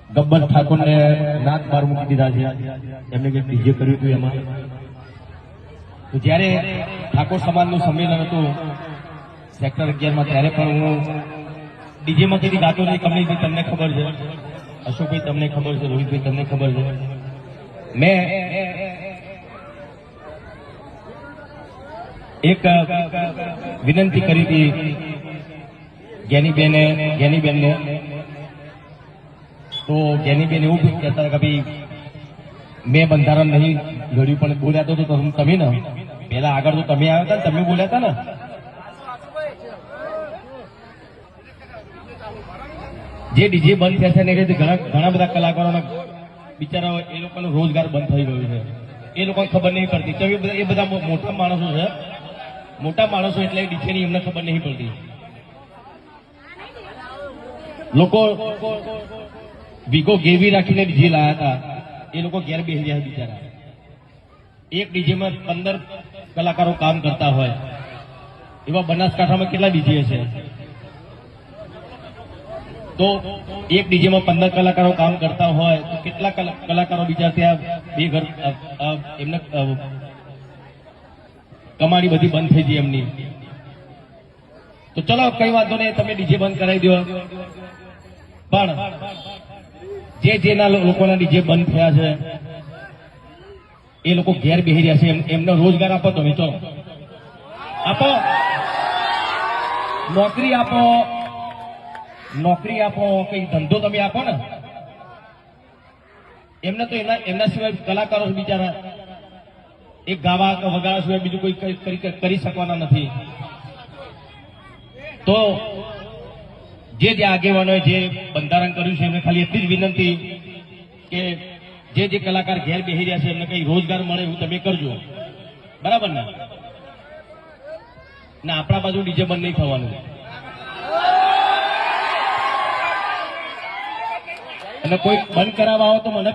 ગબ્બર ઠાકોરને નાક બાર મૂકી દીધા છે, એમને જે ડીજે કર્યું હતું એમાં. તો જ્યારે ઠાકોર સમાજનું સંમેલન હતું સેક્ટર 11માં, ત્યારે પણ હું ડીજેમાં કદી ગાતો નહીં. કમલેશભાઈ તમને ખબર છે, અશોકભાઈ તમને ખબર છે, રોહિતભાઈ તમને ખબર છે. મેં એક વિનંતી કરી હતી જ્ઞાનીબેનને. તો જ્ઞાનીબેન એવું કહેતા કે ભાઈ મેં બંધારણ નહીં ઘડ્યું, પણ બોલ્યા તો તમે ને પેલા આગળ તો તમે આવ્યા હતા ને, તમે બોલ્યા હતા ને. જે ડીજે બંધ થયા છે ને એ રીતે ઘણા બધા કલાકારોના બિચારાઓ એ લોકોનો રોજગાર બંધ થઈ ગયો છે. એ લોકોને ખબર નહીં પડતી. એ બધા મોટા માણસો છે, મોટા માણસો એટલે ડીજેની એમને ખબર નહીં પડતી. લોકો વીગો ગેરવી રાખીને ડીજે લાયા હતા, એ લોકો ઘેર બેસી રહ્યા બિચારા. એક ડીજેમાં 15 કલાકારો કામ કરતા હોય, એવા બનાસકાંઠામાં કેટલા ડીજે હશે? તો એક ડીજેમાં 15 કલાકારો કામ કરતા હોય તો કેટલા કલાકારો બીજા ત્યાં બે ઘર એમને કમાણી બધી બંધ થઈ ગઈ એમની. તો ચલો કઈ વાંધો નહીં, તમે ડીજે બંધ કરાવી દો. પણ જેના લોકોના ડીજે બંધ થયા છે એ લોકો ઘેર બેસી રહ્યા છે, એમને રોજગાર આપો. તમે ચલો આપો, નોકરી આપો, કઈ ધંધો તમે આપો ને. એમને તો એમના સિવાય કલાકારો બિચારા એક ગાવા વગાડવા સિવાય બીજું કોઈ કરી શકવાના નથી. તો જે આગેવાનોએ જે બંધારણ કર્યું છે એમને ખાલી એટલી જ વિનંતી કે જે કલાકાર ઘેર બેસી રહ્યા છે એમને કઈ રોજગાર મળે એવું તમે કરજો, બરાબર ને? આપણા બાજુ ડીજે બંધ નહીં થવાનું. અને કોઈ બંધ કરાવવા આવો તો મને